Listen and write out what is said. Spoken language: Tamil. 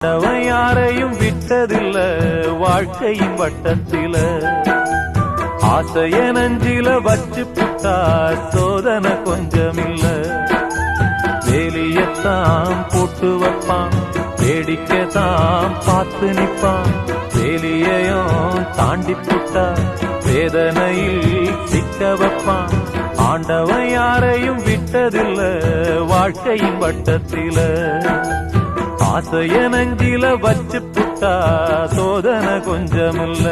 அவன் யாரையும் விட்டதில்ல வாழ்க்கையின் வட்டத்தில ஆசைய நஞ்சில வச்சு புட்டா சோதனை கொஞ்சமில்ல வேலியத்தான் போட்டு வைப்பான் வேடிக்கைத்தான் பார்த்து நிப்பான் வேலியையும் தாண்டி புட்டா வேதனையில் சிக்க வைப்பான் ஆண்டவன் யாரையும் விட்டதில்ல வாழ்க்கையின் வட்டத்தில ஆசைய நஞ்சில வச்சு புட்டா சோதனை கொஞ்சமில்ல